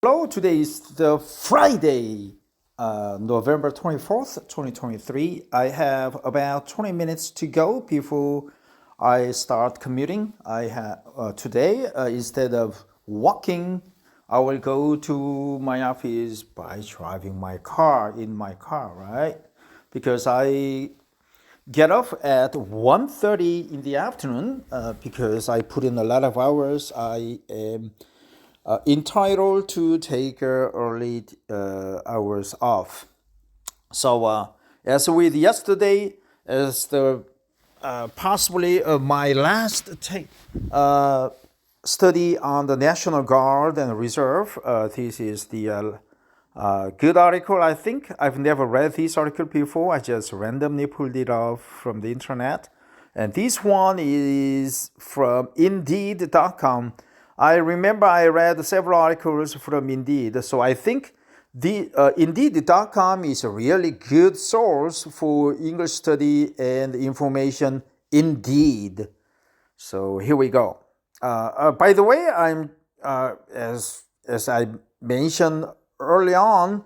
Hello, today is the Friday, November 24th, 2023. I have about 20 minutes to go before I start commuting. Today, instead of walking, I will go to my office by driving in my car, right? Because I get off at 1:30 in the afternoon because I put in a lot of hours. I am entitled to take early hours off. So as with yesterday, as the possibly my last study on the National Guard and Reserve. This is the good article, I think. I've never read this article before. I just randomly pulled it off from the internet. And this one is from Indeed.com. I remember I read several articles from Indeed, so I think the Indeed.com is a really good source for English study and information. Indeed. So here we go. By the way, as I mentioned early on,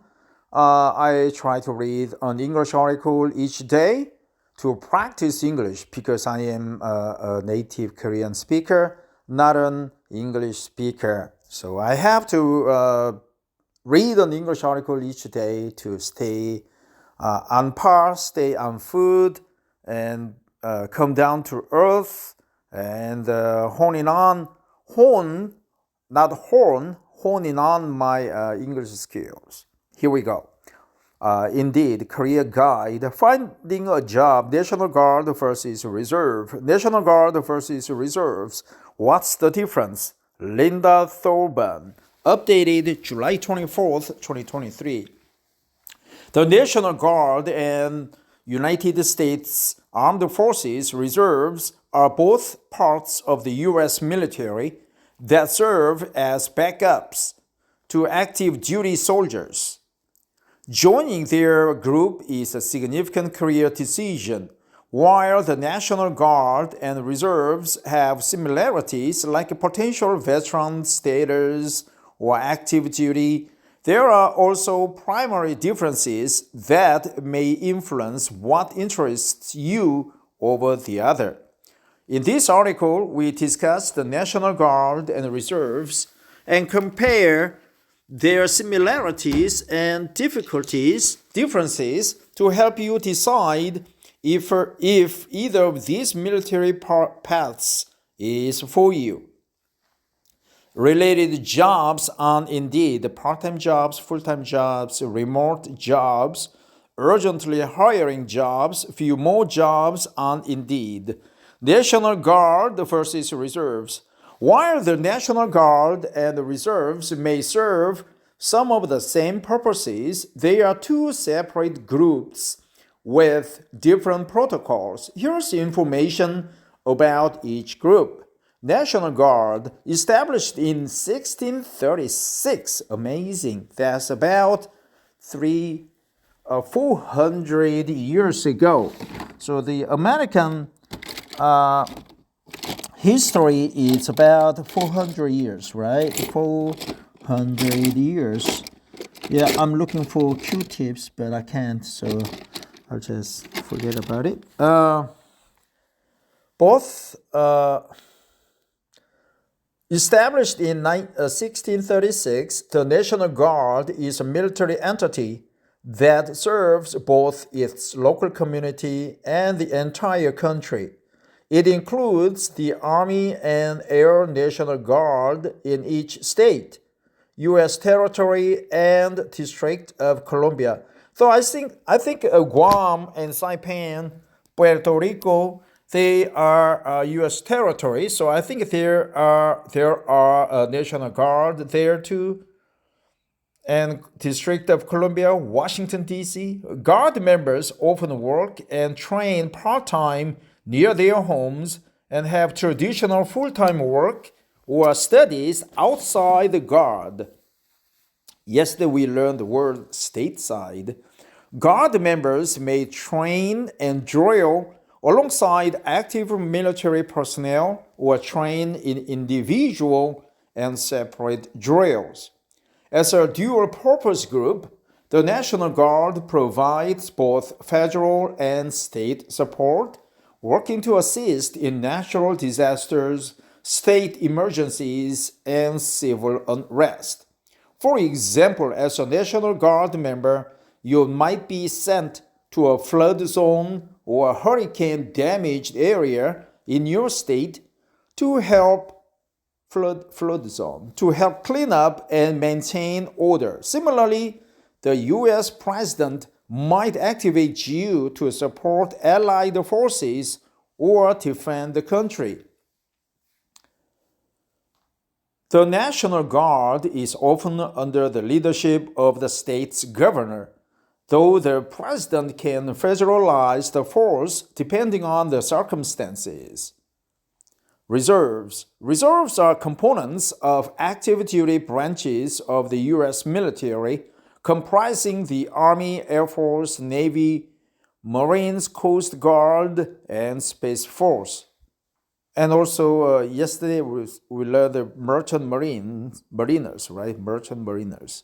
I try to read an English article each day to practice English because I am a native Korean speaker, not an English speaker. So I have to read an English article each day to stay on par, stay on food, and come down to earth and honing on my English skills. Here we go. Indeed, career guide, finding a job, National Guard versus Reserve. National Guard versus Reserves. What's the difference? Linda Thorburn, updated July 24th, 2023. The National Guard and United States Armed Forces Reserves are both parts of the U.S. military that serve as backups to active duty soldiers. Joining their group is a significant career decision. While the National Guard and Reserves have similarities like potential veteran status or active duty, there are also primary differences that may influence what interests you over the other. In this article, we discuss the National Guard and Reserves and compare their similarities and differences to help you decide if either of these military paths is for you. Related jobs on Indeed: part-time jobs, full-time jobs, remote jobs, urgently hiring jobs, few more jobs on Indeed. National Guard versus Reserves. While the National Guard and the Reserves may serve some of the same purposes, they are two separate groups with different protocols. Here's information about each group. National Guard, established in 1636. Amazing. That's about 400 years ago. So the American history is about 400 years, right? 400 years. Yeah, I'm looking for Q-tips, but I can't, so I'll just forget about it. Both established in 1636, the National Guard is a military entity that serves both its local community and the entire country. It includes the Army and Air National Guard in each state, U.S. territory, and District of Columbia. So I think Guam and Saipan, Puerto Rico, they are U.S. territory. So I think there are National Guard there too. And District of Columbia, Washington, D.C. Guard members often work and train part-time near their homes and have traditional full-time work or studies outside the Guard. Yesterday we learned the word stateside. Guard members may train and drill alongside active military personnel or train in individual and separate drills. As a dual-purpose group, the National Guard provides both federal and state support, working to assist in natural disasters, state emergencies, and civil unrest. For example, as a National Guard member, you might be sent to a flood zone or a hurricane-damaged area in your state to help flood zone to help clean up and maintain order. Similarly, the U.S. president might activate you to support allied forces or defend the country. The National Guard is often under the leadership of the state's governor, though the president can federalize the force depending on the circumstances. Reserves. Reserves are components of active duty branches of the U.S. military, comprising the Army, Air Force, Navy, Marines, Coast Guard, and Space Force. And also, yesterday we learned the mariners, right? Merchant mariners.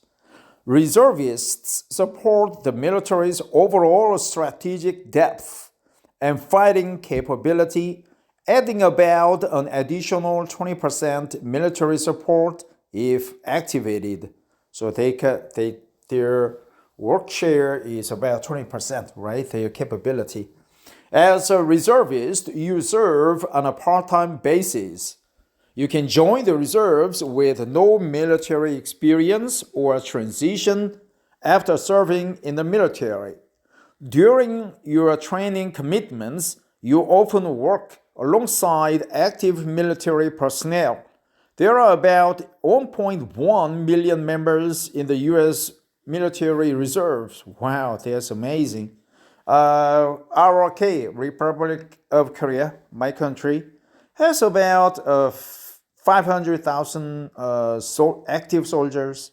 Reservists support the military's overall strategic depth and fighting capability, adding about an additional 20% military support if activated. So their work share is about 20%, right? Their capability. As a reservist, you serve on a part-time basis. You can join the reserves with no military experience or transition after serving in the military. During your training commitments, you often work alongside active military personnel. There are about 1.1 million members in the U.S. military reserves. Wow, that's amazing. ROK, Republic of Korea, my country, has about 500,000 active soldiers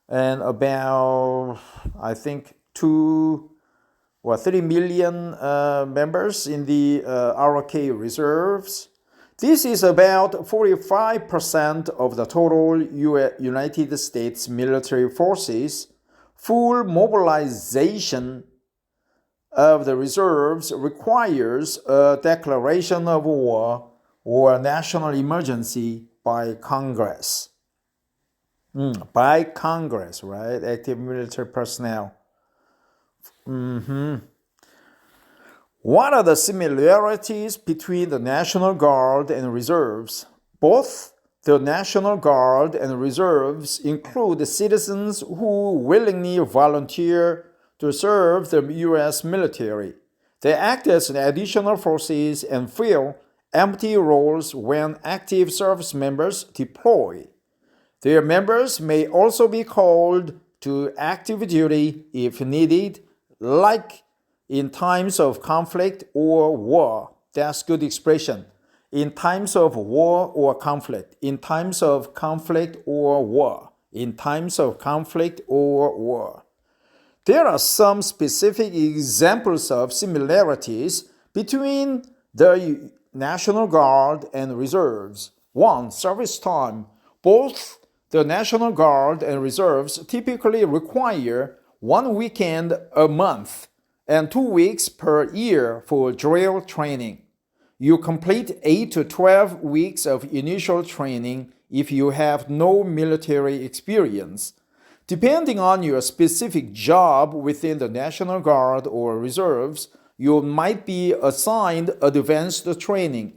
and about, I think, 3 million members in the ROK reserves. This is about 45% of the total United States military forces. Full mobilization of the reserves requires a declaration of war or national emergency by Congress. By Congress, right? Active military personnel. What are the similarities between the National Guard and reserves? Both the National Guard and reserves include citizens who willingly volunteer to serve the U.S. military. They act as additional forces and fill empty roles when active service members deploy. Their members may also be called to active duty if needed, like in times of conflict or war. That's good expression. In times of war or conflict. In times of conflict or war. In times of conflict or war. There are some specific examples of similarities between the National Guard and reserves. 1. Service time. Both the National Guard and reserves typically require 1 weekend a month and 2 weeks per year for drill training. You complete 8 to 12 weeks of initial training if you have no military experience. Depending on your specific job within the National Guard or reserves, you might be assigned advanced training.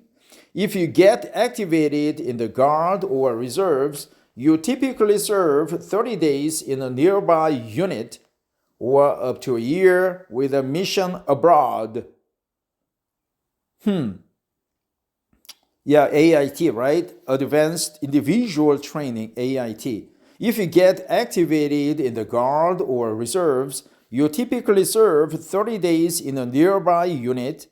If you get activated in the Guard or reserves, you typically serve 30 days in a nearby unit or up to a year with a mission abroad. AIT, right? Advanced Individual Training, AIT. If you get activated in the Guard or reserves, you typically serve 30 days in a nearby unit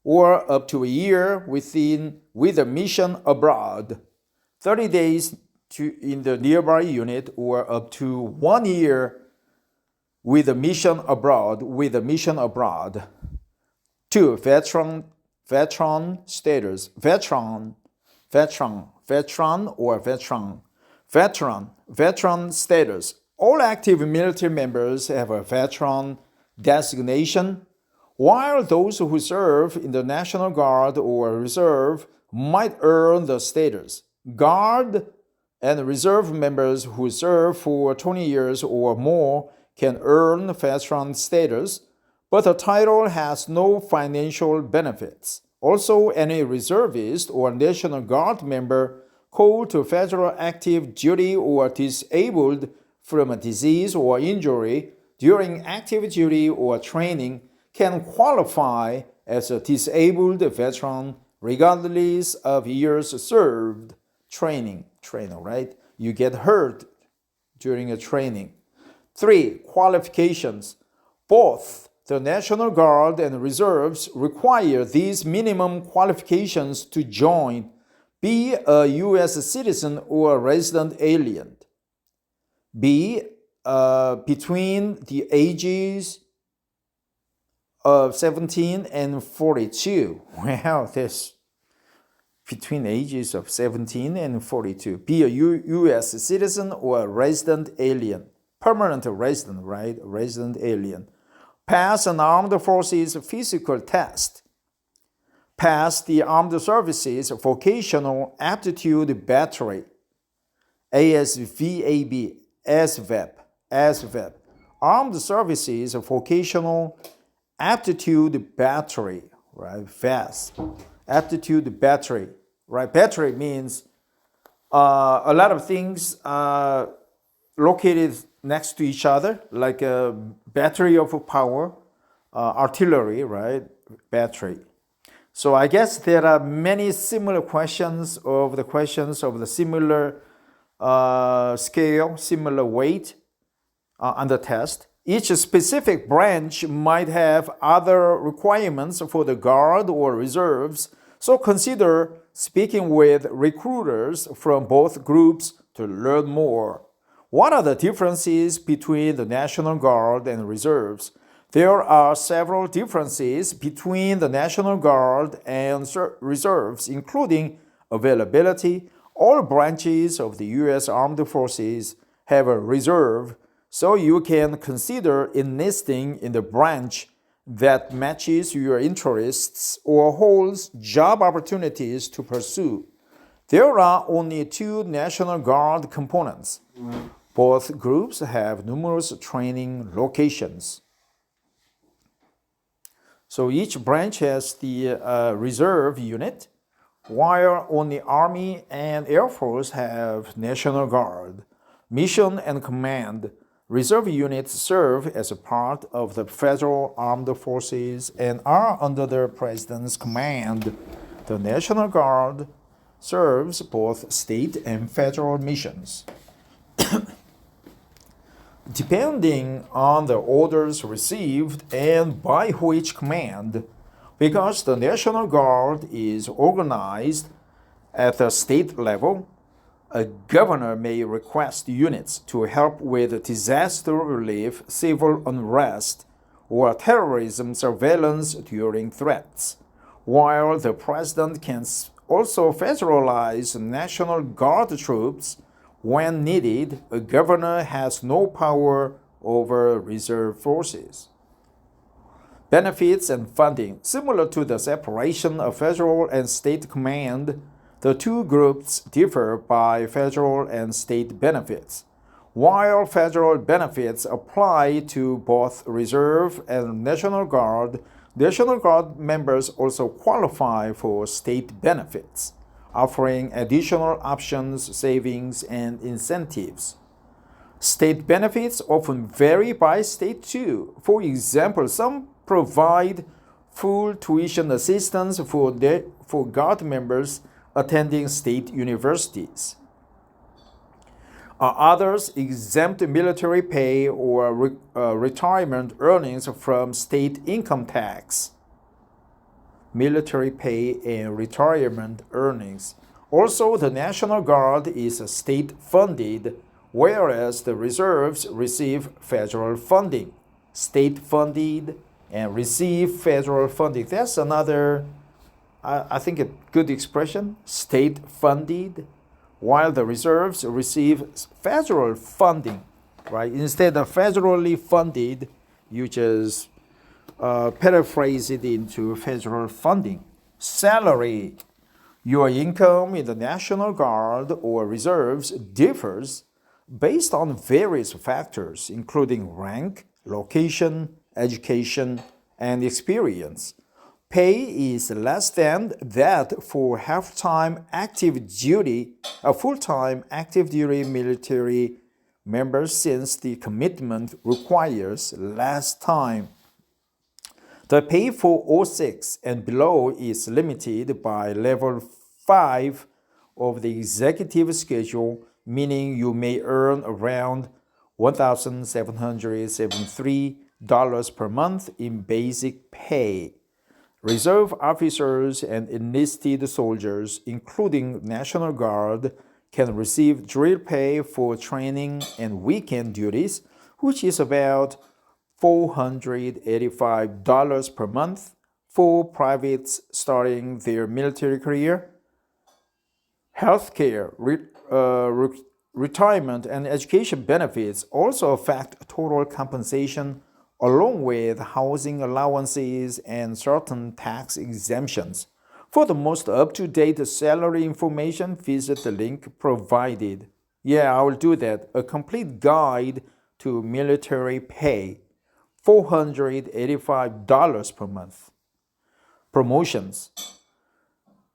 or up to a year with a mission abroad. 30 days in the nearby unit or up to 1 year with a mission abroad. 2. Veteran status. Veteran or veteran. Veteran status. All active military members have a veteran designation, while those who serve in the National Guard or Reserve might earn the status. Guard and Reserve members who serve for 20 years or more can earn veteran status, but the title has no financial benefits. Also, any reservist or National Guard member called to federal active duty or disabled from a disease or injury during active duty or training can qualify as a disabled veteran regardless of years served. Training, right? You get hurt during a training. 3. Qualifications. Both the National Guard and Reserves require these minimum qualifications to join. Be a U.S. citizen or a resident alien. Be between the ages of 17 and 42. Wow, this between ages of 17 and 42. Be a U.S. citizen or a resident alien. Permanent resident, right? Resident alien. Pass an armed forces physical test. Pass the Armed Services Vocational Aptitude Battery. ASVAB. ASVAB. Armed Services Vocational Aptitude Battery, right? FAST. Aptitude Battery, right? Battery means a lot of things located next to each other, like a battery of power, artillery, right? Battery. So I guess there are many similar questions of the similar scale, similar weight on the test. Each specific branch might have other requirements for the Guard or Reserves, so consider speaking with recruiters from both groups to learn more. What are the differences between the National Guard and Reserves? There are several differences between the National Guard and Reserves, including availability. All branches of the U.S. Armed Forces have a reserve, so you can consider enlisting in the branch that matches your interests or holds job opportunities to pursue. There are only 2 National Guard components. Both groups have numerous training locations. So each branch has the reserve unit, while only Army and Air Force have National Guard. Mission and command. Reserve units serve as a part of the Federal Armed Forces and are under the President's command. The National Guard serves both state and federal missions. Depending on the orders received and by which command, because the National Guard is organized at the state level, a governor may request units to help with disaster relief, civil unrest, or terrorism surveillance during threats, while the president can also federalize National Guard troops when needed. A governor has no power over reserve forces. Benefits and funding. Similar to the separation of federal and state command, the 2 groups differ by federal and state benefits. While federal benefits apply to both Reserve and National Guard members also qualify for state benefits, offering additional options, savings, and incentives. State benefits often vary by state too. For example, some provide full tuition assistance for Guard members attending state universities. Others exempt military pay or retirement earnings from state income tax. Military pay and retirement earnings. Also, the National Guard is state-funded, whereas the reserves receive federal funding. State-funded and receive federal funding. That's another, I think, a good expression. State-funded, while the reserves receive federal funding, right? Instead of federally funded, you just paraphrase it into federal funding. Salary. Your income in the National Guard or reserves differs based on various factors, including rank, location, education, and experience. Pay is less than that for full-time active duty military members since the commitment requires less time. The pay for 06 and below is limited by level 5 of the executive schedule, meaning you may earn around $1,773 per month in basic pay. Reserve officers and enlisted soldiers, including National Guard, can receive drill pay for training and weekend duties, which is about $485 per month for privates starting their military career. Healthcare, retirement, and education benefits also affect total compensation, along with housing allowances and certain tax exemptions. For the most up-to-date salary information, visit the link provided. Yeah, I will do that. A complete guide to military pay. $485 per month. Promotions.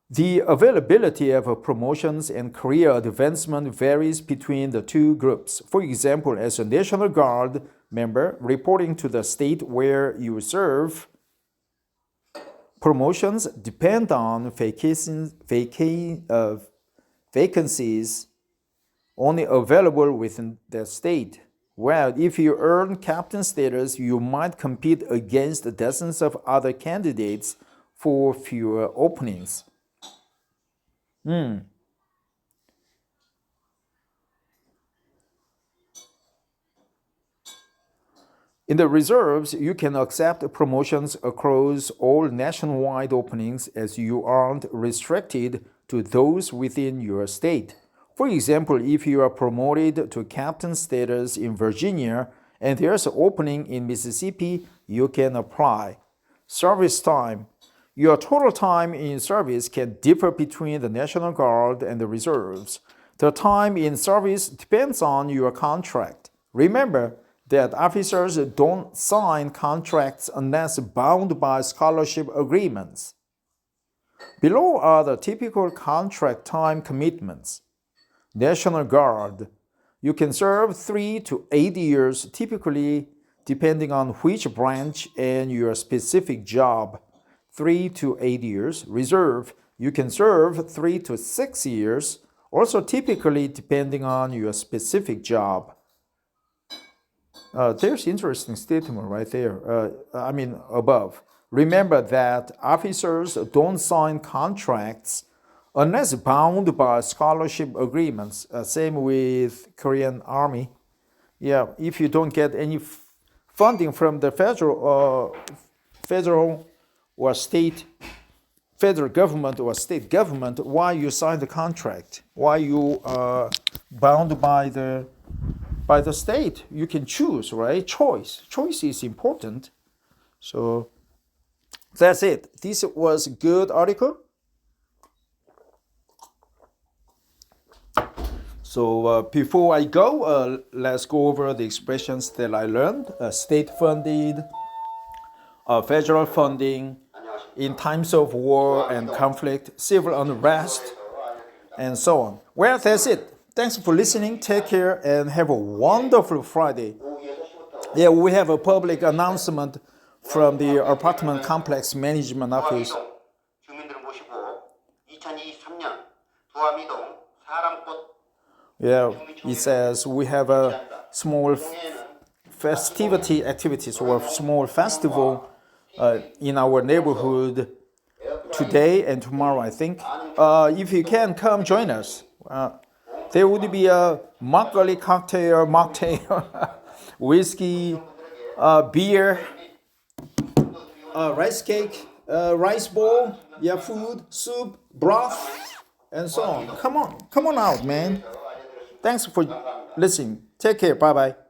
The availability of promotions and career advancement varies between the two groups. For example, as a National Guard member reporting to the state where you serve, promotions depend on vacancies only available within the state. Well, if you earn captain status, you might compete against dozens of other candidates for fewer openings. In the reserves, you can accept promotions across all nationwide openings as you aren't restricted to those within your state. For example, if you are promoted to captain status in Virginia and there's an opening in Mississippi, you can apply. Service time. Your total time in service can differ between the National Guard and the reserves. The time in service depends on your contract. Remember that officers don't sign contracts unless bound by scholarship agreements. Below are the typical contract time commitments. National Guard. You can serve 3 to 8 years, typically depending on which branch and your specific job. 3 to 8 years. Reserve. You can serve 3 to 6 years, also typically depending on your specific job. There's interesting statement right there. Above. Remember that officers don't sign contracts unless bound by scholarship agreements. Same with Korean Army. Yeah, if you don't get any funding from the federal or state, federal government or state government, why you sign the contract? Why you are bound by the state? You can choose, right? Choice is important. So that's it. This was a good article. So before I go, let's go over the expressions that I learned. State-funded, federal funding, in times of war and conflict, civil unrest, and so on. Well, that's it. Thanks for listening. Take care and have a wonderful Friday. Yeah, we have a public announcement from the apartment complex management office. Yeah, it says we have a small festivity activities or small festival in our neighborhood today and tomorrow, I think. If you can, come join us. There would be a makgeolli cocktail, mocktail, whiskey, beer, rice cake, rice bowl, food, soup, broth, and so on. Come on out, man. Thanks for listening. Take care. Bye bye.